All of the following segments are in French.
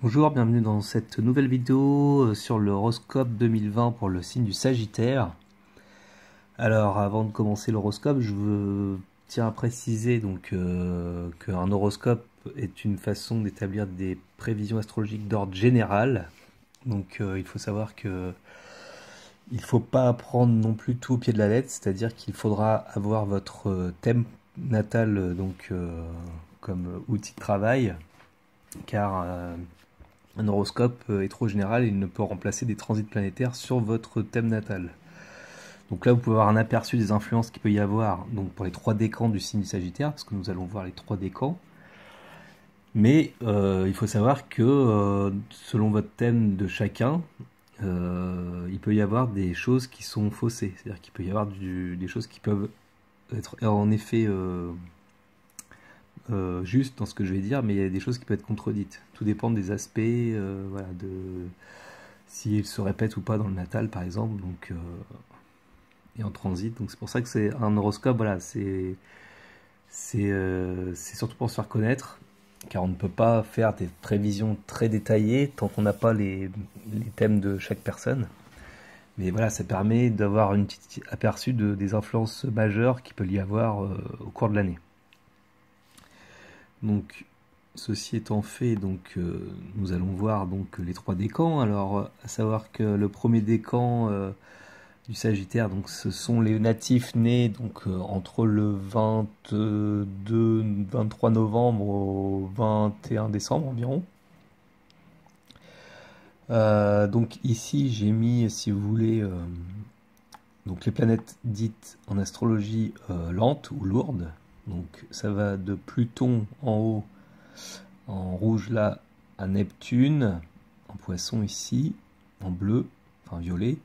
Bonjour, bienvenue dans cette nouvelle vidéo sur l'horoscope 2020 pour le signe du Sagittaire. Alors avant de commencer l'horoscope, tiens à préciser qu'un horoscope est une façon d'établir des prévisions astrologiques d'ordre général. Donc il faut savoir que il ne faut pas prendre non plus tout au pied de la lettre, c'est-à-dire qu'il faudra avoir votre thème natal comme outil de travail, car un horoscope est trop général et il ne peut remplacer des transits planétaires sur votre thème natal. Donc là, vous pouvez avoir un aperçu des influences qu'il peut y avoir donc pour les 3 décans du signe du Sagittaire, parce que nous allons voir les 3 décans. Mais il faut savoir que selon votre thème de chacun, il peut y avoir des choses qui sont faussées. C'est-à-dire qu'il peut y avoir des choses qui peuvent être en effet juste dans ce que je vais dire, mais il y a des choses qui peuvent être contredites. Tout dépend des aspects, voilà, de s'ils se répètent ou pas dans le natal, par exemple, et en transit. Donc c'est pour ça que c'est un horoscope, voilà, c'est surtout pour se faire connaître, car on ne peut pas faire des prévisions très détaillées tant qu'on n'a pas les thèmes de chaque personne. Mais voilà, ça permet d'avoir une petite aperçu des influences majeures qu'il peut y avoir au cours de l'année. Donc, ceci étant fait, nous allons voir les 3 décans. Alors, à savoir que le premier décan du Sagittaire, donc ce sont les natifs nés entre le 23 novembre au 21 décembre environ. Donc ici j'ai mis, si vous voulez, donc les planètes dites en astrologie lentes ou lourdes. Donc ça va de Pluton en haut, en rouge là, à Neptune, en poisson ici, en bleu, enfin violet.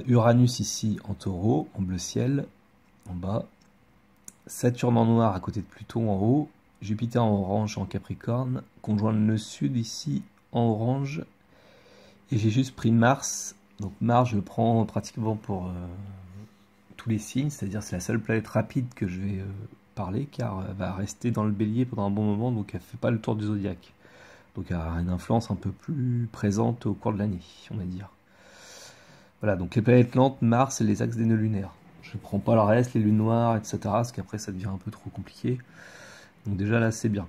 Uranus ici en taureau, en bleu ciel, en bas. Saturne en noir à côté de Pluton en haut. Jupiter en orange en Capricorne, conjoint le nœud sud ici en orange. Et j'ai juste pris Mars. Donc Mars, je le prends pratiquement pour tous les signes, c'est-à-dire c'est la seule planète rapide que je vais parler, car elle va rester dans le bélier pendant un bon moment, donc elle ne fait pas le tour du zodiaque. Donc elle a une influence un peu plus présente au cours de l'année, on va dire. Voilà, donc les planètes lentes, Mars et les axes des nœuds lunaires. Je ne prends pas le reste, les lunes noires, etc., parce qu'après ça devient un peu trop compliqué. Donc déjà là, c'est bien.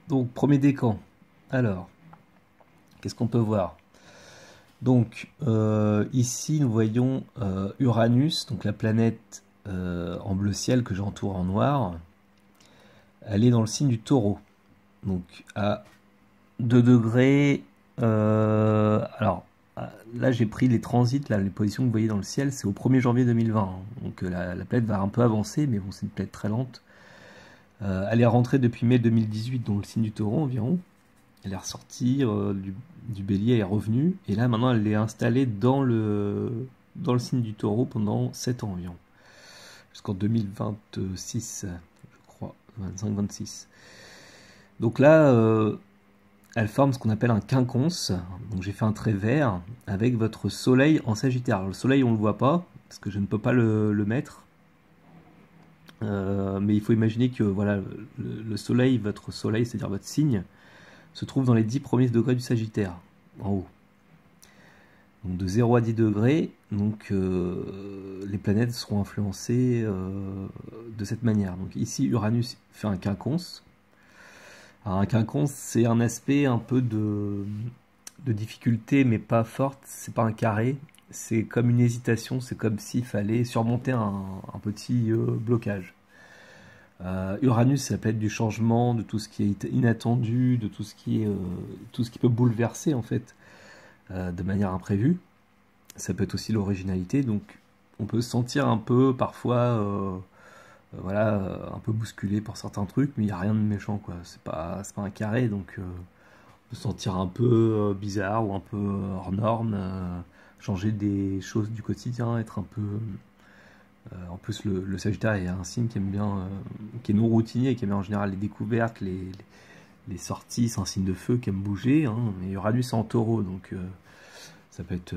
Donc premier décan. Alors, qu'est-ce qu'on peut voir ? Donc ici nous voyons Uranus, donc la planète en bleu ciel que j'entoure en noir. Elle est dans le signe du Taureau, donc à 2 degrés. Alors là j'ai pris les transits, là, les positions que vous voyez dans le ciel, c'est au 1er janvier 2020. Hein. Donc la planète va un peu avancer, mais bon, c'est une planète très lente. Elle est rentrée depuis mai 2018 dans le signe du Taureau environ. Elle est ressortie du bélier, elle est revenue, et là maintenant elle est installée dans le signe du Taureau pendant 7 ans environ, jusqu'en 2026, je crois, 25-26. Donc là, elle forme ce qu'on appelle un quinconce, donc j'ai fait un trait vert avec votre soleil en Sagittaire. Alors, le soleil on ne le voit pas, parce que je ne peux pas le mettre, mais il faut imaginer que voilà, le soleil, votre soleil, c'est-à-dire votre signe, se trouve dans les 10 premiers degrés du Sagittaire, en haut. Donc de 0 à 10 degrés, les planètes seront influencées de cette manière. Donc ici, Uranus fait un quinconce. Alors un quinconce, c'est un aspect un peu de difficulté, mais pas forte. C'est pas un carré, c'est comme une hésitation, c'est comme s'il fallait surmonter un petit blocage. Uranus, ça peut être du changement, de tout ce qui est inattendu, de tout ce qui peut bouleverser en fait de manière imprévue. Ça peut être aussi l'originalité, donc on peut se sentir un peu parfois voilà, un peu bousculé pour certains trucs, mais il n'y a rien de méchant quoi. C'est pas un carré, donc on peut se sentir un peu bizarre ou un peu hors norme, changer des choses du quotidien, être un peu en plus, le Sagittaire est un signe qui aime bien, qui est non routinier, qui aime bien en général les découvertes, les sorties. C'est un signe de feu qui aime bouger. Hein, mais Uranus est en Taureau, donc ça peut être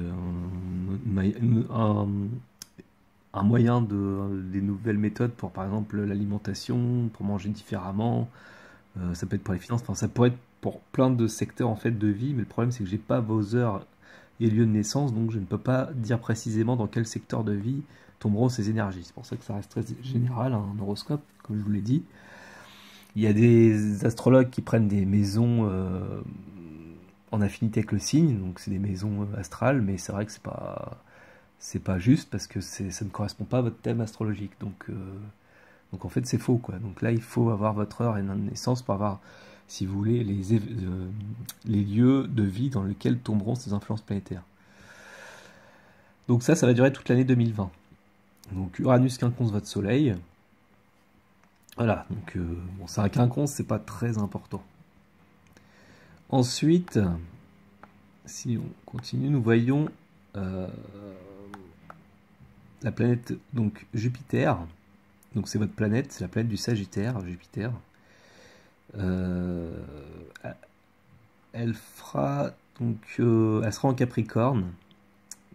un moyen des nouvelles méthodes pour, par exemple, l'alimentation, pour manger différemment. Ça peut être pour les finances. Enfin, ça pourrait être pour plein de secteurs en fait de vie, mais le problème c'est que j'ai pas vos heures et lieux de naissance, donc je ne peux pas dire précisément dans quel secteur de vie tomberont ces énergies. C'est pour ça que ça reste très général, un horoscope, comme je vous l'ai dit. Il y a des astrologues qui prennent des maisons en affinité avec le signe, donc c'est des maisons astrales, mais c'est vrai que c'est pas juste parce que ça ne correspond pas à votre thème astrologique. Donc en fait c'est faux quoi. Donc là il faut avoir votre heure et de naissance pour avoir, si vous voulez, les lieux de vie dans lesquels tomberont ces influences planétaires. Donc ça va durer toute l'année 2020. Donc Uranus quinconce votre soleil. Voilà, donc bon, c'est un quinconce, c'est pas très important. Ensuite, si on continue, nous voyons la planète donc Jupiter. Donc c'est votre planète, c'est la planète du Sagittaire, Jupiter. Elle sera en Capricorne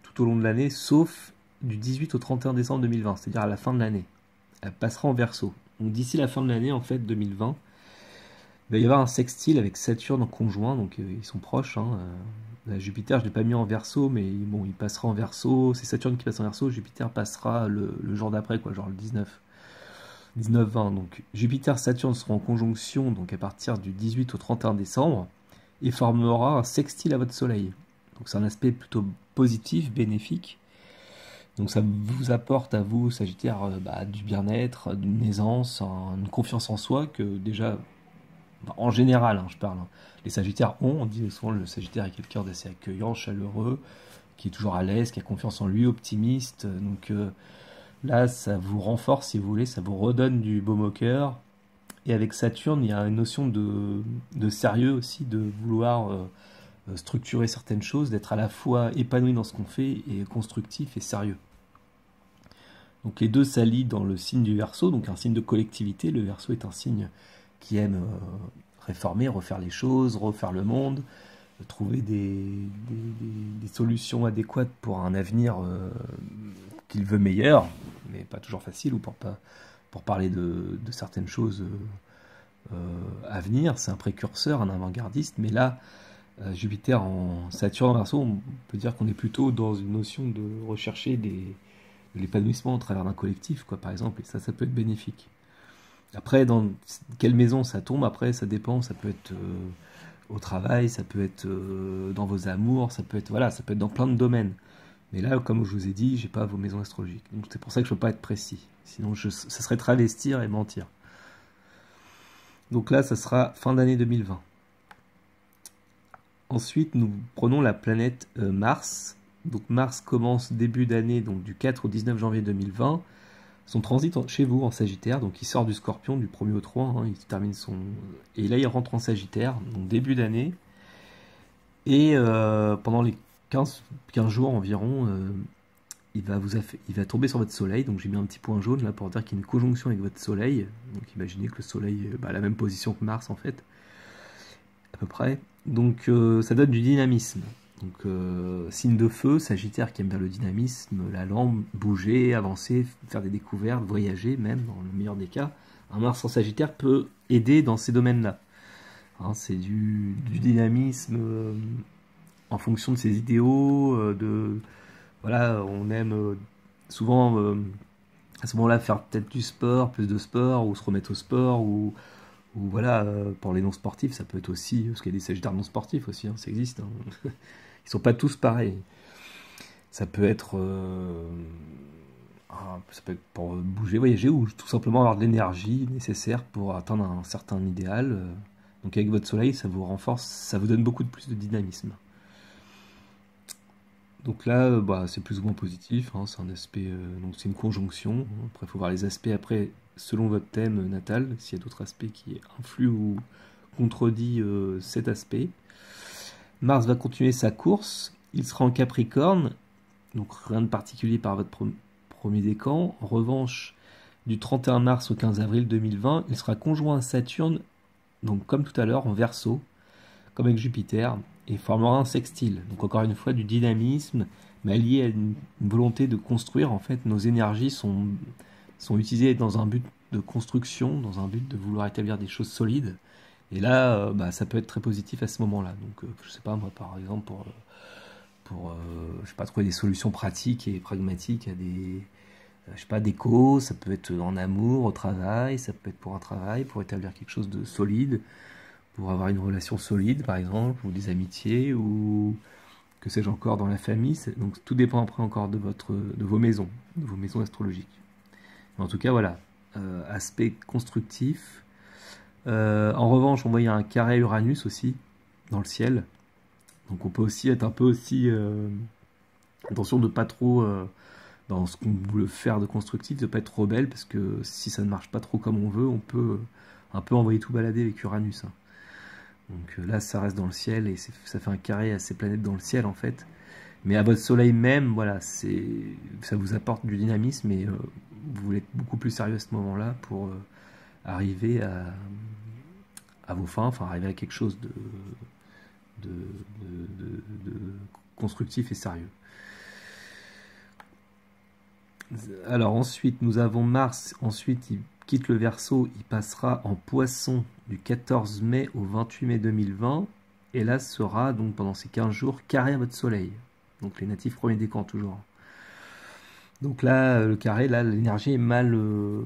tout au long de l'année, sauf du 18 au 31 décembre 2020, c'est-à-dire à la fin de l'année. Elle passera en Verseau. Donc d'ici la fin de l'année, en fait, 2020, il va y avoir un sextile avec Saturne en conjoint, donc ils sont proches. La Jupiter, je ne l'ai pas mis en Verseau, mais bon, il passera en Verseau. C'est Saturne qui passe en Verseau, Jupiter passera le jour d'après, quoi, genre le 19-20. Donc Jupiter-Saturne seront en conjonction donc à partir du 18 au 31 décembre et formera un sextile à votre Soleil. Donc c'est un aspect plutôt positif, bénéfique. Donc ça vous apporte à vous, Sagittaire, du bien-être, d'une aisance, une confiance en soi que déjà, en général, je parle, les Sagittaires ont. On dit souvent le Sagittaire est quelqu'un d'assez accueillant, chaleureux, qui est toujours à l'aise, qui a confiance en lui, optimiste. Donc là, ça vous renforce, si vous voulez, ça vous redonne du baume au cœur. Et avec Saturne, il y a une notion de sérieux aussi, de vouloir structurer certaines choses, d'être à la fois épanoui dans ce qu'on fait et constructif et sérieux. Donc les deux s'allient dans le signe du Verseau, donc un signe de collectivité. Le Verseau est un signe qui aime réformer, refaire les choses, refaire le monde, trouver des solutions adéquates pour un avenir qu'il veut meilleur, mais pas toujours facile, ou pour parler de certaines choses à venir. C'est un précurseur, un avant-gardiste, mais là, Jupiter en Saturne en Verseau, on peut dire qu'on est plutôt dans une notion de rechercher de l'épanouissement au travers d'un collectif, quoi, par exemple, et ça peut être bénéfique. Après, dans quelle maison ça tombe, après, ça dépend, ça peut être au travail, ça peut être dans vos amours, ça peut être dans plein de domaines. Mais là, comme je vous ai dit, j'ai pas vos maisons astrologiques. Donc c'est pour ça que je ne peux pas être précis. Sinon, ça serait travestir et mentir. Donc là, ça sera fin d'année 2020. Ensuite, nous prenons la planète Mars. Donc Mars commence début d'année, donc du 4 au 19 janvier 2020. Son transit chez vous en Sagittaire, donc il sort du Scorpion du 1er au 3, il termine et là il rentre en Sagittaire, donc début d'année. Et pendant les 15 jours environ, il va tomber sur votre Soleil. Donc j'ai mis un petit point jaune là pour dire qu'il y a une conjonction avec votre Soleil. Donc imaginez que le Soleil a la même position que Mars en fait, à peu près. Donc ça donne du dynamisme. Donc signe de feu, Sagittaire qui aime bien le dynamisme, la lampe, bouger, avancer, faire des découvertes, voyager même, dans le meilleur des cas. Un Mars en Sagittaire peut aider dans ces domaines-là. C'est du dynamisme en fonction de ses idéaux, voilà, on aime souvent à ce moment-là faire peut-être du sport, plus de sport, ou se remettre au sport, ou voilà, pour les non-sportifs, ça peut être aussi, parce qu'il y a des Sagittaires non-sportifs aussi, ça existe. Ils sont pas tous pareils. Ça peut être pour bouger, voyager, ou tout simplement avoir de l'énergie nécessaire pour atteindre un certain idéal. Donc avec votre Soleil, ça vous renforce, ça vous donne beaucoup de plus de dynamisme. Donc là, c'est plus ou moins positif, c'est un aspect, donc c'est une conjonction. Après, il faut voir les aspects après, selon votre thème natal, s'il y a d'autres aspects qui influent ou contredisent cet aspect. Mars va continuer sa course, il sera en Capricorne, donc rien de particulier par votre premier décan. En revanche, du 31 mars au 15 avril 2020, il sera conjoint à Saturne, donc comme tout à l'heure en Verseau, comme avec Jupiter, et formera un sextile. Donc encore une fois du dynamisme, mais lié à une volonté de construire. En fait, nos énergies sont utilisées dans un but de construction, dans un but de vouloir établir des choses solides. Et là, bah, ça peut être très positif à ce moment-là. Donc, je sais pas, moi, par exemple, je sais pas, trouver des solutions pratiques et pragmatiques à des, je sais pas, des causes, ça peut être en amour, au travail, ça peut être pour un travail, pour établir quelque chose de solide, pour avoir une relation solide, par exemple, ou des amitiés, ou que sais-je encore dans la famille. Donc, tout dépend après encore de vos maisons astrologiques. Mais en tout cas, voilà, aspect constructif. En revanche, on voit il y a un carré Uranus aussi dans le ciel. Donc on peut aussi être un peu aussi attention de pas trop dans ce qu'on veut faire de constructif, de pas être rebelle parce que si ça ne marche pas trop comme on veut, on peut un peu envoyer tout balader avec Uranus, hein. Donc là, ça reste dans le ciel et ça fait un carré à ces planètes dans le ciel en fait. Mais à votre Soleil même, voilà, ça vous apporte du dynamisme et vous voulez être beaucoup plus sérieux à ce moment-là pour arriver à vos fins, enfin arriver à quelque chose de, de constructif et sérieux. Alors ensuite, nous avons Mars. Ensuite, il quitte le Verseau. Il passera en Poisson du 14 mai au 28 mai 2020. Et là, sera donc pendant ces 15 jours carré à votre Soleil. Donc les natifs premier décan toujours. Donc là, le carré, là, l'énergie est mal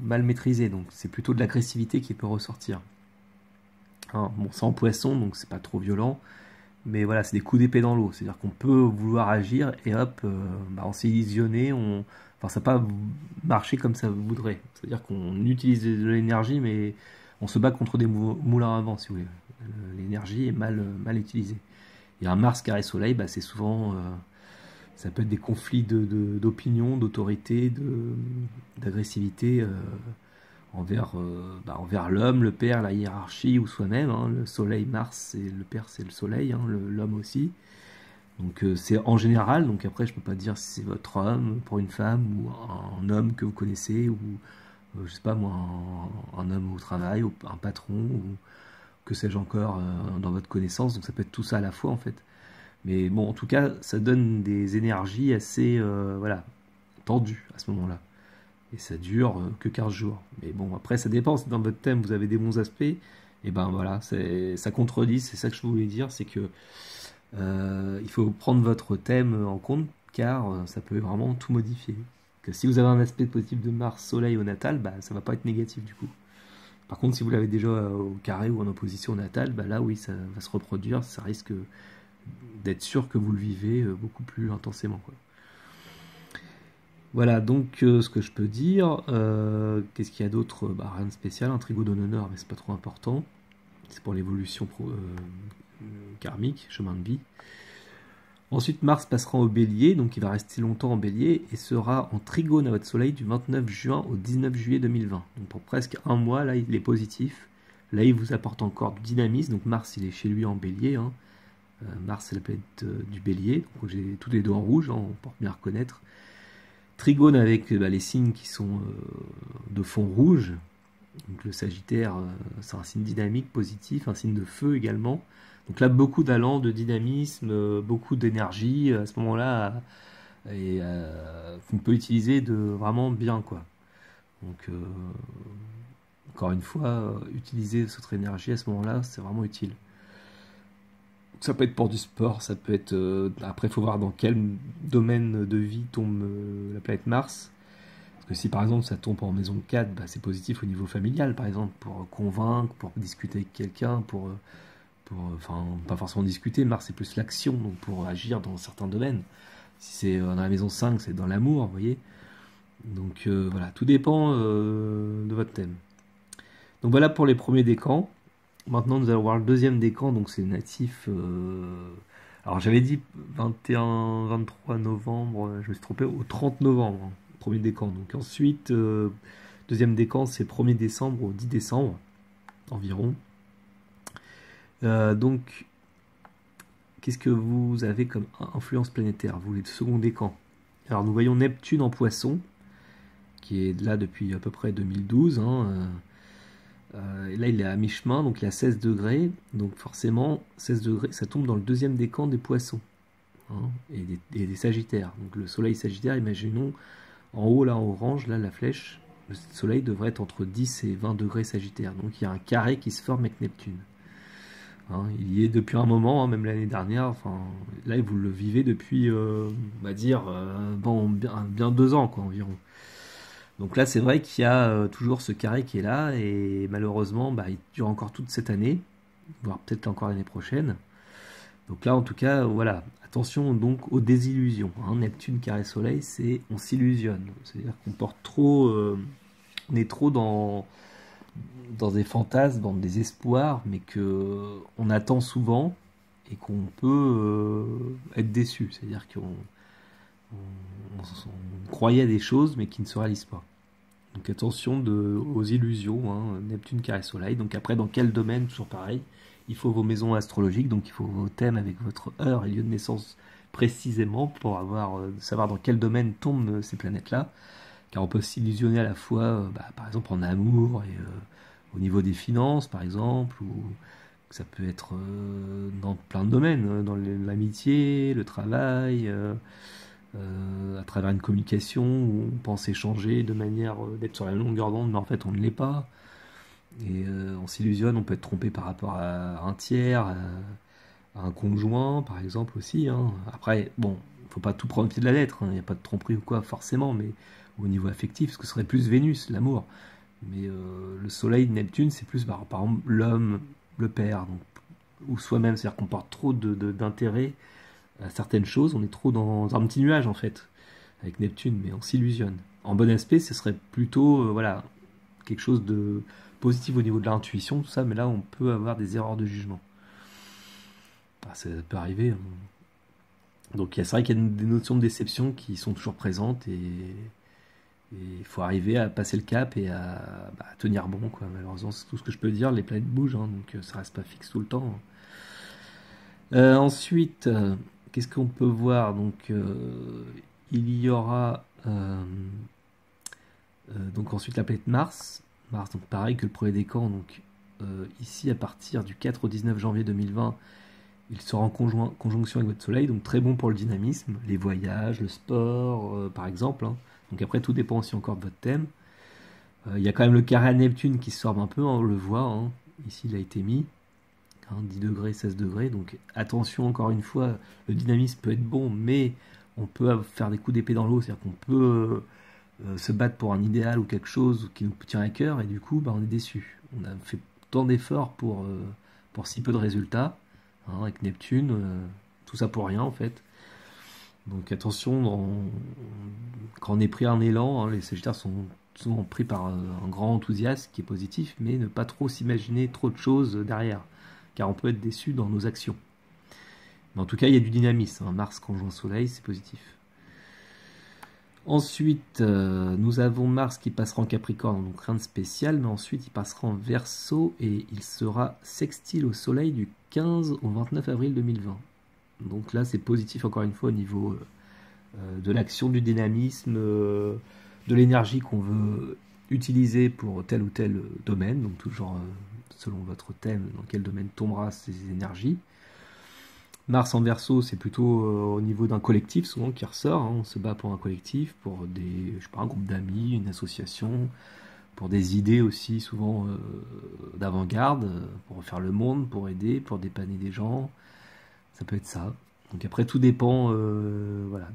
maîtrisée. Donc c'est plutôt de l'agressivité qui peut ressortir. Hein, bon, c'est en Poisson, donc c'est pas trop violent. Mais voilà, c'est des coups d'épée dans l'eau. C'est-à-dire qu'on peut vouloir agir et hop, bah, on s'est illusionné, enfin, ça n'a pas marché comme ça voudrait. C'est-à-dire qu'on utilise de l'énergie, mais on se bat contre des moulins à vent, si vous voulez. L'énergie est mal utilisée. Et un Mars carré Soleil, bah, c'est souvent, ça peut être des conflits d'opinion, d'autorité, d'agressivité envers l'homme, le père, la hiérarchie ou soi-même, hein. Le Soleil, Mars, et le père, c'est le Soleil, hein, l'homme aussi. Donc c'est en général, donc après je peux pas dire si c'est votre homme pour une femme ou un homme que vous connaissez ou je sais pas moi un homme au travail ou un patron ou que sais-je encore dans votre connaissance, donc ça peut être tout ça à la fois en fait. Mais bon, en tout cas, ça donne des énergies assez voilà, tendues à ce moment-là. Et ça dure que 15 jours. Mais bon, après, ça dépend. Si dans votre thème, vous avez des bons aspects, et ben voilà, ça contredit. C'est ça que je voulais dire, c'est que il faut prendre votre thème en compte, car ça peut vraiment tout modifier. Que si vous avez un aspect positif de Mars, Soleil au natal, bah, ça va pas être négatif du coup. Par contre, si vous l'avez déjà au carré ou en opposition au natal, bah là oui, ça va se reproduire. Ça risque d'être sûr que vous le vivez beaucoup plus intensément, quoi. Voilà, donc ce que je peux dire, qu'est-ce qu'il y a d'autre? Bah, rien de spécial, un trigo d'honneur, mais c'est pas trop important. C'est pour l'évolution karmique, chemin de vie. Ensuite, Mars passera au Bélier, donc il va rester longtemps en Bélier et sera en trigone à votre Soleil du 29 juin au 19 juillet 2020. Donc pour presque un mois, là, il est positif. Là, il vous apporte encore du dynamisme. Donc Mars, il est chez lui en Bélier, hein. Mars, c'est la planète du Bélier. Donc j'ai tous les deux en rouge, hein, on peut bien reconnaître. Trigone avec les signes qui sont de fond rouge. Donc le Sagittaire, c'est un signe dynamique, positif, un signe de feu également. Donc là, beaucoup d'allant, de dynamisme, beaucoup d'énergie à ce moment-là, et qu'on peut utiliser vraiment bien, quoi. Donc, encore une fois, utiliser cette énergie à ce moment-là, c'est vraiment utile. Ça peut être pour du sport, ça peut être... après, il faut voir dans quel domaine de vie tombe la planète Mars. Parce que si par exemple ça tombe en maison 4, bah, c'est positif au niveau familial, par exemple, pour convaincre, pour discuter avec quelqu'un, enfin, pas forcément discuter, Mars c'est plus l'action, donc pour agir dans certains domaines. Si c'est dans la maison 5, c'est dans l'amour, vous voyez. Donc voilà, tout dépend de votre thème. Donc voilà pour les premiers décans. Maintenant, nous allons voir le deuxième décan, donc c'est natif. Alors j'avais dit 21-23 novembre, je me suis trompé, au 30 novembre, hein, premier décan. Donc ensuite, deuxième décan, c'est 1er décembre au 10 décembre, environ. Donc, qu'est-ce que vous avez comme influence planétaire, vous, les second décans? Alors nous voyons Neptune en Poisson, qui est là depuis à peu près 2012, hein, et là, il est à mi-chemin, donc il a 16 degrés. Donc forcément, 16 degrés, ça tombe dans le deuxième décan des Poissons, hein, et des Sagittaires. Donc le Soleil Sagittaire, imaginons, en haut, là, en orange, là, la flèche, le Soleil devrait être entre 10 et 20 degrés Sagittaire. Donc il y a un carré qui se forme avec Neptune. hein. Il y est depuis un moment, hein, même l'année dernière. Enfin, là, vous le vivez depuis, on va dire, bon, bien 2 ans, quoi, environ. Donc là, c'est vrai qu'il y a toujours ce carré qui est là, et malheureusement, bah, il dure encore toute cette année, voire peut-être encore l'année prochaine. Donc là, en tout cas, voilà. Attention donc aux désillusions, hein. Neptune carré Soleil, c'est on s'illusionne. C'est-à-dire qu'on porte trop, on est trop dans des fantasmes, dans des espoirs, mais que on attend souvent et qu'on peut être déçu. C'est-à-dire on croyait à des choses, mais qui ne se réalisent pas. Donc attention aux illusions, hein. Neptune carré Soleil. Donc après, dans quel domaine, toujours pareil, il faut vos maisons astrologiques, donc il faut vos thèmes avec votre heure et lieu de naissance précisément pour savoir dans quel domaine tombent ces planètes-là. Car on peut s'illusionner à la fois, par exemple en amour et au niveau des finances, par exemple, ou ça peut être dans plein de domaines, dans l'amitié, le travail, à travers une communication où on pense échanger de manière d'être sur la même longueur d'onde, mais en fait on ne l'est pas. Et on s'illusionne, on peut être trompé par rapport à un tiers, à un conjoint, par exemple aussi, hein. Après, bon, faut pas tout prendre au pied de la lettre, hein. Il n'y a pas de tromperie ou quoi, forcément, mais au niveau affectif, ce que serait plus Vénus, l'amour. Mais le Soleil, Neptune, c'est plus, par exemple, l'homme, le père, donc, ou soi-même, c'est-à-dire qu'on porte trop d'intérêt à certaines choses, on est trop dans un petit nuage, en fait, avec Neptune, mais on s'illusionne. En bon aspect, ce serait plutôt, voilà, quelque chose de positif au niveau de l'intuition, tout ça, mais là, on peut avoir des erreurs de jugement. Bah, ça peut arriver, hein. Donc, c'est vrai qu'il y a des notions de déception qui sont toujours présentes et il faut arriver à passer le cap et à tenir bon, quoi. Malheureusement, c'est tout ce que je peux dire. Les planètes bougent, hein, donc ça reste pas fixe tout le temps. Ensuite, qu'est-ce qu'on peut voir? Donc, il y aura donc ensuite la planète Mars. Mars, donc pareil que le premier décan. Donc ici, à partir du 4 au 19 janvier 2020, il sera en conjonction avec votre Soleil, donc très bon pour le dynamisme, les voyages, le sport, par exemple, hein. Donc après, tout dépend aussi encore de votre thème. Il y a quand même le carré à Neptune qui se forme un peu, hein, on le voit, hein. Ici, il a été mis, hein, 10 degrés, 16 degrés. Donc attention, encore une fois, le dynamisme peut être bon, mais on peut faire des coups d'épée dans l'eau, c'est-à-dire qu'on peut se battre pour un idéal ou quelque chose qui nous tient à cœur, et du coup, on est déçu. On a fait tant d'efforts pour si peu de résultats, hein, avec Neptune, tout ça pour rien en fait. Donc attention, quand on est pris un élan, hein, les Sagittaires sont souvent pris par un grand enthousiasme qui est positif, mais ne pas trop s'imaginer trop de choses derrière, car on peut être déçu dans nos actions. Mais en tout cas, il y a du dynamisme, hein. Mars conjoint Soleil, c'est positif. Ensuite, nous avons Mars qui passera en Capricorne, donc rien de spécial, mais ensuite il passera en Verseau et il sera sextile au Soleil du 15 au 29 avril 2020. Donc là, c'est positif encore une fois au niveau de l'action, du dynamisme, de l'énergie qu'on veut utiliser pour tel ou tel domaine, donc toujours selon votre thème, dans quel domaine tombera ces énergies. Mars en Verseau, c'est plutôt au niveau d'un collectif souvent qui ressort, hein. On se bat pour un collectif, pour un groupe d'amis, une association, pour des idées aussi souvent d'avant-garde, pour faire le monde, pour aider, pour dépanner des gens. Ça peut être ça. Donc après, tout dépend voilà,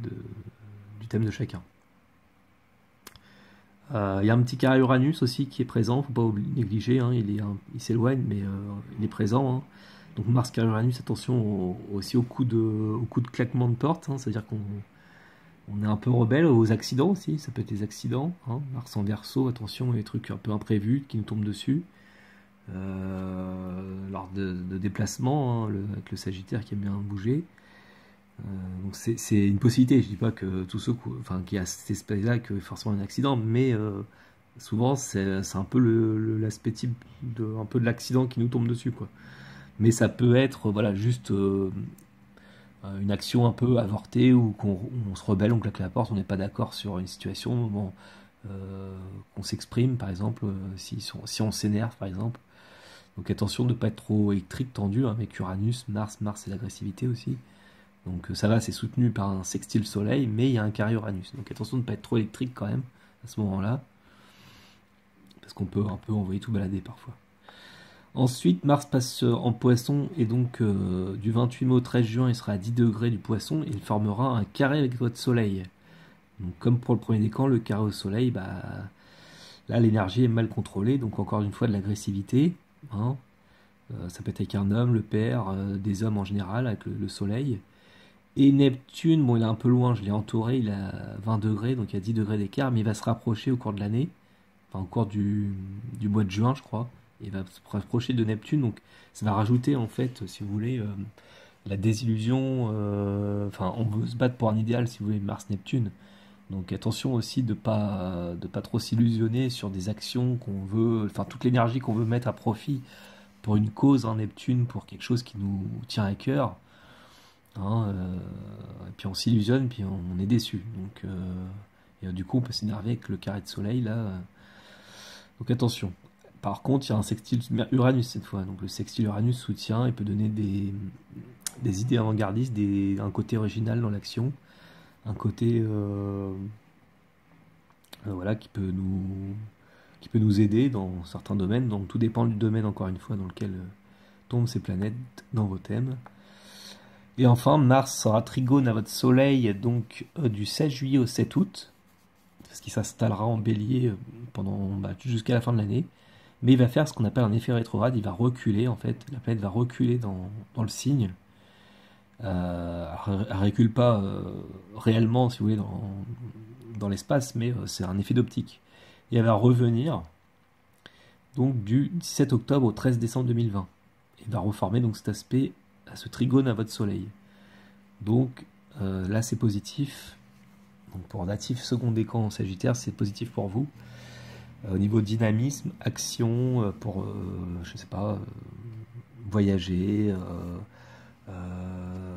du thème de chacun. Il y a un petit carré Uranus aussi qui est présent, faut pas négliger, hein. Il s'éloigne, mais il est présent, hein. Donc Mars carré Uranus, attention aussi au coup de claquement de porte, hein. C'est-à-dire qu'on est un peu rebelle aux accidents aussi, ça peut être des accidents, hein. Mars en Verseau, attention, les trucs un peu imprévus qui nous tombent dessus. Lors de déplacements, hein, avec le Sagittaire qui aime bien bouger. Donc c'est une possibilité. Je dis pas que tous ceux qui a cet espèce-là que forcément un accident, mais souvent c'est un peu l'aspect type un peu de l'accident qui nous tombe dessus, quoi. Mais ça peut être voilà juste une action un peu avortée ou on se rebelle, on claque la porte, on n'est pas d'accord sur une situation, bon, qu'on s'exprime par exemple, si on s'énerve par exemple. Donc attention de ne pas être trop électrique, tendu, hein, avec Uranus, Mars c'est l'agressivité aussi. Donc ça va, c'est soutenu par un sextile Soleil, mais il y a un carré Uranus. Donc attention de ne pas être trop électrique quand même à ce moment-là, parce qu'on peut un peu envoyer tout balader parfois. Ensuite, Mars passe en Poisson et donc du 28 mai au 13 juin, il sera à 10 degrés du Poisson et il formera un carré avec votre Soleil. Donc, comme pour le premier décan, le carré au Soleil, bah, là l'énergie est mal contrôlée, donc encore une fois de l'agressivité. Hein. Ça peut être avec un homme, le père, des hommes en général, avec le Soleil. Et Neptune, bon, il est un peu loin, je l'ai entouré, il a 20 degrés, donc il y a 10 degrés d'écart, mais il va se rapprocher au cours de l'année, enfin au cours du mois de juin, je crois. Il va se rapprocher de Neptune, donc ça va rajouter, en fait, si vous voulez, la désillusion. Enfin, on veut se battre pour un idéal, si vous voulez, Mars-Neptune. Donc attention aussi de pas trop s'illusionner sur des actions qu'on veut, enfin toute l'énergie qu'on veut mettre à profit pour une cause en Neptune, pour quelque chose qui nous tient à cœur. Hein, et puis on s'illusionne, puis on est déçu. Donc, et du coup, on peut s'énerver avec le carré de soleil là. Donc attention. Par contre, il y a un sextile Uranus cette fois. Donc le sextile Uranus soutient et peut donner des idées avant-gardistes, un côté original dans l'action, un côté voilà, qui peut nous aider dans certains domaines. Donc tout dépend du domaine, encore une fois, dans lequel tombent ces planètes dans vos thèmes. Et enfin, Mars sera trigone à votre Soleil donc du 16 juillet au 7 août, parce qu'il s'installera en Bélier pendant jusqu'à la fin de l'année. Mais il va faire ce qu'on appelle un effet rétrograde, il va reculer en fait, la planète va reculer dans le signe. Elle recule pas réellement, si vous voulez, dans l'espace, mais c'est un effet d'optique. Et elle va revenir donc du 17 octobre au 13 décembre 2020. Et va reformer donc cet aspect à ce trigone à votre Soleil. Donc là c'est positif. Donc pour natif second décan en Sagittaire, c'est positif pour vous. Au niveau dynamisme, action, pour je sais pas, voyager,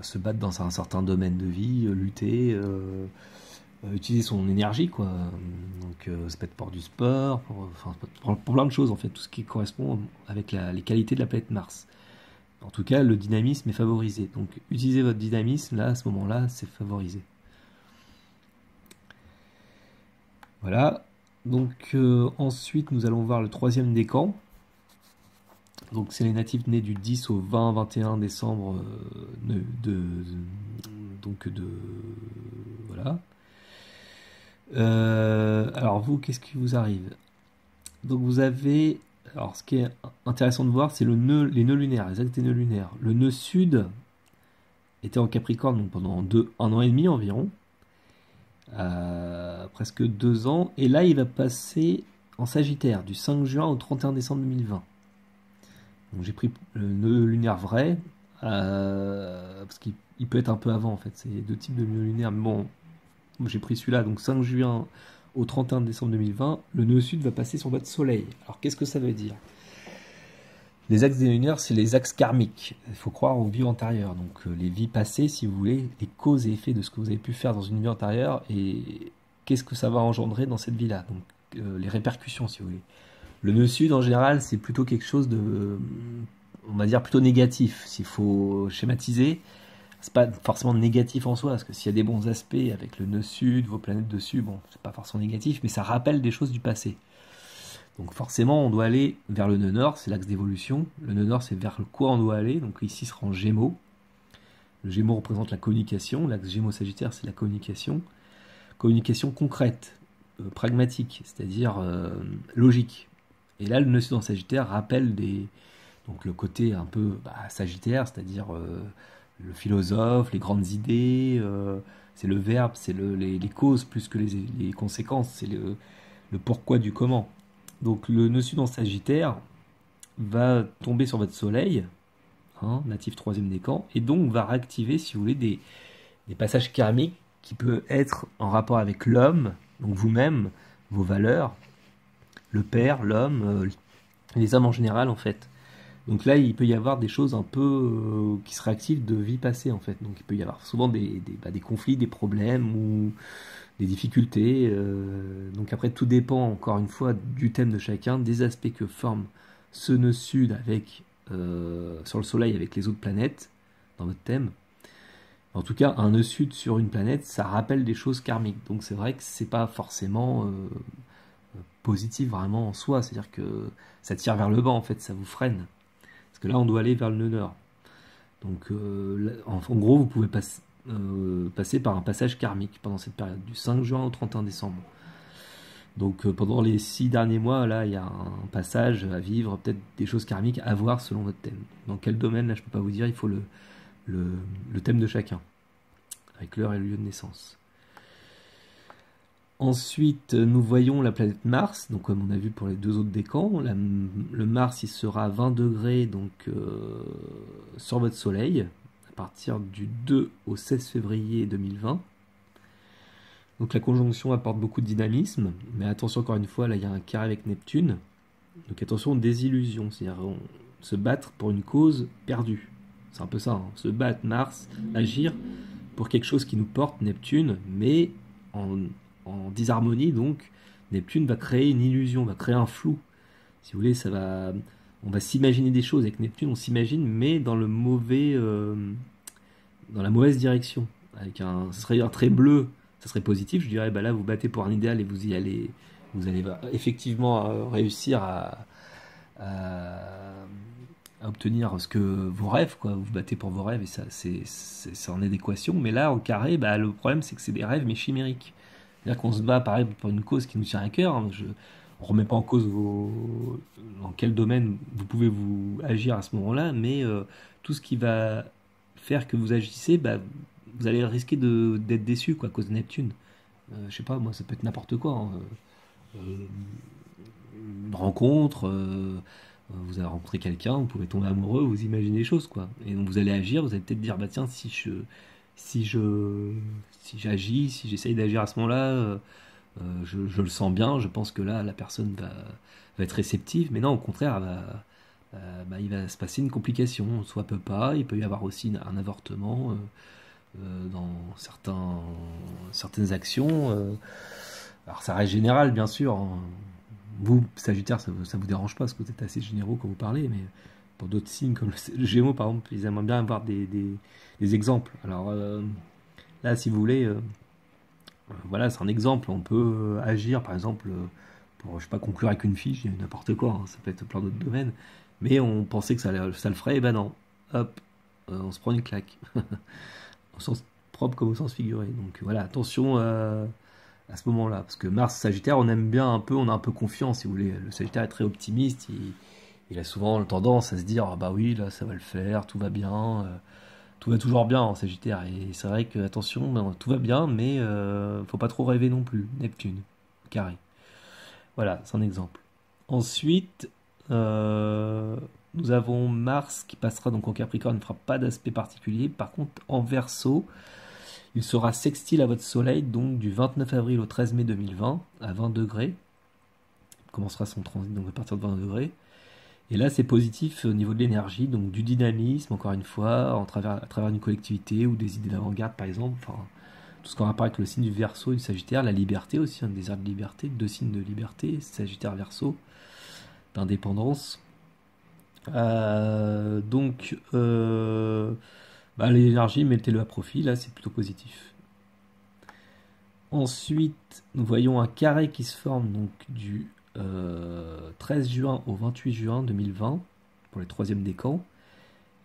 se battre dans un certain domaine de vie, lutter, utiliser son énergie quoi. Donc ça peut être pour du sport, pour plein de choses en fait, tout ce qui correspond avec les qualités de la planète Mars. En tout cas, le dynamisme est favorisé. Donc, utilisez votre dynamisme, là, à ce moment-là, c'est favorisé. Voilà. Donc, ensuite, nous allons voir le troisième décan. Donc, c'est les natifs nés du 10 au 20-21 décembre. Voilà. Alors, vous, qu'est-ce qui vous arrive? Donc, vous avez... Alors, ce qui est intéressant de voir, c'est les nœuds lunaires, les axes des nœuds lunaires. Le nœud sud était en Capricorne donc pendant 1 an et demi environ, presque 2 ans. Et là, il va passer en Sagittaire du 5 juin au 31 décembre 2020. Donc, j'ai pris le nœud lunaire vrai, parce qu'il peut être un peu avant en fait. C'est deux types de nœuds lunaires. Mais bon, j'ai pris celui-là, donc 5 juin au 31 décembre 2020, le nœud sud va passer sur votre Soleil. Alors qu'est-ce que ça veut dire? Les axes des nœuds lunaires, c'est les axes karmiques. Il faut croire aux vies antérieures. Donc les vies passées, si vous voulez, les causes et effets de ce que vous avez pu faire dans une vie antérieure et qu'est-ce que ça va engendrer dans cette vie-là. Donc les répercussions, si vous voulez. Le nœud sud, en général, c'est plutôt quelque chose de, on va dire, plutôt négatif. S'il faut schématiser, c'est pas forcément négatif en soi, parce que s'il y a des bons aspects avec le nœud sud, vos planètes dessus, bon, c'est pas forcément négatif, mais ça rappelle des choses du passé. Donc forcément, on doit aller vers le nœud nord, c'est l'axe d'évolution. Le nœud nord, c'est vers quoi on doit aller. Donc ici, sera en Gémeaux. Le Gémeaux représente la communication. L'axe Gémeaux-Sagittaire, c'est la communication. Communication concrète, pragmatique, c'est-à-dire logique. Et là, le nœud sud en Sagittaire rappelle donc le côté un peu Sagittaire, c'est-à-dire le philosophe, les grandes idées, c'est le verbe, c'est les causes plus que les conséquences, c'est le pourquoi du comment. Donc le nœud sud en Sagittaire va tomber sur votre Soleil, hein, natif troisième décan, et donc va réactiver, si vous voulez, des passages karmiques qui peuvent être en rapport avec l'homme, donc vous-même, vos valeurs, le père, l'homme, les hommes en général en fait. Donc là, il peut y avoir des choses un peu qui se réactivent de vie passée en fait. Donc il peut y avoir souvent des conflits, des problèmes ou des difficultés. Donc après, tout dépend encore une fois du thème de chacun, des aspects que forme ce nœud sud avec sur le Soleil avec les autres planètes dans votre thème. En tout cas, un nœud sud sur une planète, ça rappelle des choses karmiques. Donc c'est vrai que c'est pas forcément positif vraiment en soi. C'est-à-dire que ça tire vers le bas en fait, ça vous freine. Parce que là, on doit aller vers le nœud nord. Donc, en gros, vous pouvez passer par un passage karmique pendant cette période, du 5 juin au 31 décembre. Donc, pendant les 6 derniers mois, là, il y a un passage à vivre, peut-être des choses karmiques à voir selon votre thème. Dans quel domaine, là, je ne peux pas vous dire, il faut le thème de chacun, avec l'heure et le lieu de naissance. Ensuite, nous voyons la planète Mars, donc comme on a vu pour les deux autres décans, le Mars il sera à 20 degrés donc, sur votre Soleil, à partir du 2 au 16 février 2020. Donc la conjonction apporte beaucoup de dynamisme, mais attention encore une fois, là il y a un carré avec Neptune, donc attention aux désillusions, c'est-à-dire se battre pour une cause perdue. C'est un peu ça, hein. Se battre, Mars, agir pour quelque chose qui nous porte, Neptune, mais en disharmonie, donc Neptune va créer une illusion, va créer un flou. Si vous voulez, on va s'imaginer des choses avec Neptune, on s'imagine, mais dans dans la mauvaise direction. Ce serait un trait bleu, ça serait positif. Je dirais, bah là, vous battez pour un idéal et vous allez effectivement réussir à obtenir vos rêves, quoi. Vous battez pour vos rêves et ça, c'est en adéquation. Mais là, en carré, bah, le problème, c'est que c'est des rêves mais chimériques. C'est-à-dire qu'on se bat, pareil, pour une cause qui nous tient à cœur. On ne remet pas en cause dans quel domaine vous pouvez vous agir à ce moment-là, mais tout ce qui va faire que vous agissez, bah, vous allez risquer d'être déçu, quoi, à cause de Neptune. Je sais pas, moi, ça peut être n'importe quoi, hein. Une rencontre, vous allez rencontrer quelqu'un, vous pouvez tomber amoureux, vous imaginez des choses, quoi. Et donc vous allez agir, vous allez peut-être dire, bah tiens, si j'agis, si j'essaye d'agir à ce moment-là, je le sens bien, je pense que là, la personne va être réceptive, mais non, au contraire, bah, il va se passer une complication, soit peut pas, il peut y avoir aussi un avortement dans certaines actions. Alors ça reste général, bien sûr, hein. Vous, Sagittaire, ça vous dérange pas, parce que vous êtes assez généraux quand vous parlez, mais pour d'autres signes, comme le Gémeaux, par exemple, ils aimeraient bien avoir des exemples. Alors là, si vous voulez, voilà, c'est un exemple. On peut agir, par exemple, pour, je sais pas, conclure avec une fille, je dis n'importe quoi, hein, ça peut être plein d'autres domaines, mais on pensait que ça le ferait, et ben non, hop, on se prend une claque, au sens propre comme au sens figuré. Donc voilà, attention à ce moment-là, parce que Mars, Sagittaire, on aime bien un peu, on a un peu confiance, si vous voulez. Le Sagittaire est très optimiste, il a souvent tendance à se dire, ah bah oui, là, ça va le faire, tout va bien, tout va toujours bien en Sagittaire. Et c'est vrai que, attention, ben, tout va bien, mais faut pas trop rêver non plus. Neptune, carré. Voilà, c'est un exemple. Ensuite, nous avons Mars qui passera donc en Capricorne, ne fera pas d'aspect particulier. Par contre, en Verseau, il sera sextile à votre Soleil, donc du 29 avril au 13 mai 2020, à 20 degrés. Il commencera son transit donc à partir de 20 degrés. Et là, c'est positif au niveau de l'énergie, donc du dynamisme, encore une fois, à travers une collectivité ou des idées d'avant-garde, par exemple. Enfin, tout ce qu'on rappelle avec le signe du Verseau et du Sagittaire, la liberté aussi, un désir de liberté, deux signes de liberté, Sagittaire, Verseau, d'indépendance. Bah, l'énergie, mettez-le à profit, là, c'est plutôt positif. Ensuite, nous voyons un carré qui se forme donc du 13 juin au 28 juin 2020, pour les troisièmes décans.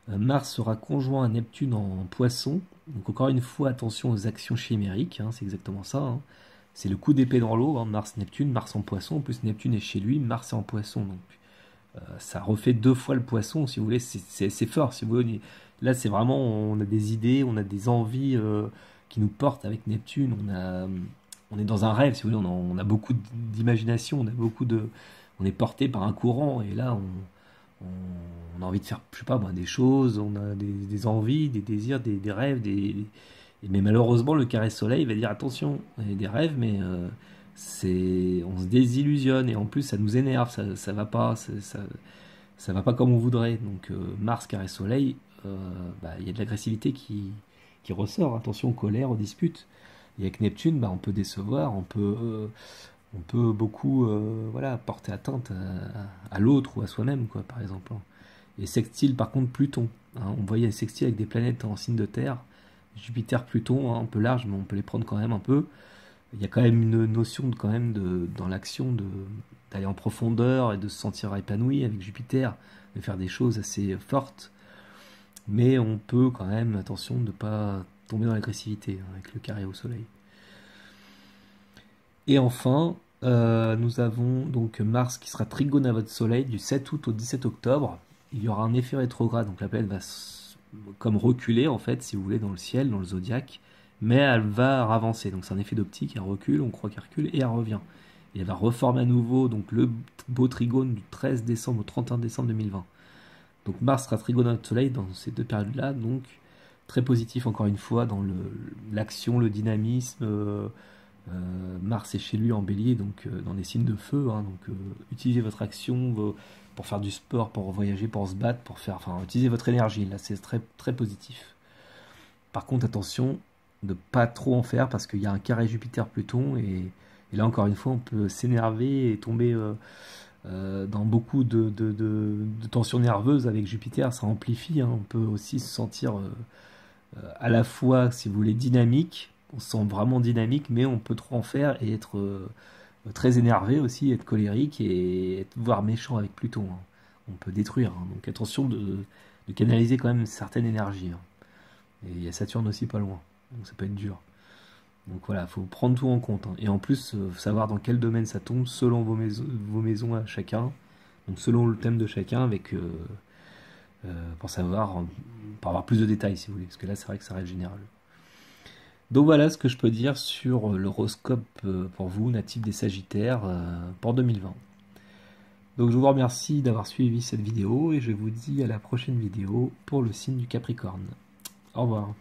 Mars sera conjoint à Neptune en Poisson. Donc encore une fois, attention aux actions chimériques, hein, c'est exactement ça, hein. C'est le coup d'épée dans l'eau, hein, Mars-Neptune, Mars en Poisson. En plus, Neptune est chez lui, Mars est en Poisson. Donc ça refait deux fois le Poisson, si vous voulez. C'est fort, si vous voulez. Là, c'est vraiment, on a des idées, on a des envies qui nous portent avec Neptune. On est dans un rêve, si vous voulez. On a beaucoup d'imagination, on est porté par un courant. Et là, on a envie de faire, je sais pas moi, des choses. On a des envies, des désirs, des rêves. Mais malheureusement, le carré soleil va dire attention, il y a des rêves, mais on se désillusionne et en plus, ça nous énerve. Ça va pas, ça va pas comme on voudrait. Donc Mars carré soleil. Bah, y a de l'agressivité qui ressort, attention aux colères, aux disputes. Et avec Neptune, bah, on peut décevoir, on peut beaucoup voilà, porter atteinte à l'autre ou à soi-même, quoi, par exemple. Et sextile, par contre, Pluton, hein, on voyait sextile avec des planètes en signe de terre, Jupiter, Pluton, hein, un peu large, mais on peut les prendre quand même un peu. Il y a quand même une notion quand même dans l'action d'aller en profondeur et de se sentir épanoui avec Jupiter, de faire des choses assez fortes. Mais on peut quand même, attention, de ne pas tomber dans l'agressivité avec le carré au soleil. Et enfin, nous avons donc Mars qui sera trigone à votre soleil du 7 août au 17 octobre. Il y aura un effet rétrograde, donc la planète va comme reculer en fait, si vous voulez, dans le ciel, dans le zodiaque, mais elle va avancer. Donc c'est un effet d'optique, elle recule, on croit qu'elle recule et elle revient. Et elle va reformer à nouveau donc le beau trigone du 13 décembre au 31 décembre 2020. Donc Mars sera trigone à notre soleil dans ces deux périodes-là, donc très positif encore une fois dans l'action, le dynamisme. Mars est chez lui en bélier, donc dans des signes de feu, hein, donc utilisez votre action pour faire du sport, pour voyager, pour se battre, enfin utilisez votre énergie, là c'est très, très positif. Par contre attention de pas trop en faire parce qu'il y a un carré Jupiter-Pluton et là encore une fois on peut s'énerver et tomber dans beaucoup de tensions nerveuses avec Jupiter, ça amplifie, hein, on peut aussi se sentir à la fois, si vous voulez, dynamique. On se sent vraiment dynamique, mais on peut trop en faire et être très énervé aussi, être colérique et voire méchant avec Pluton. Hein. On peut détruire. Hein. Donc attention de canaliser quand même une certaine énergie. Hein. Et il y a Saturne aussi pas loin. Donc ça peut être dur. Donc voilà, il faut prendre tout en compte. Hein. Et en plus, savoir dans quel domaine ça tombe selon vos maisons à chacun. Donc selon le thème de chacun, avec pour avoir plus de détails si vous voulez. Parce que là, c'est vrai que ça reste général. Donc voilà ce que je peux dire sur l'horoscope pour vous, natif des Sagittaires, pour 2020. Donc je vous remercie d'avoir suivi cette vidéo et je vous dis à la prochaine vidéo pour le signe du Capricorne. Au revoir.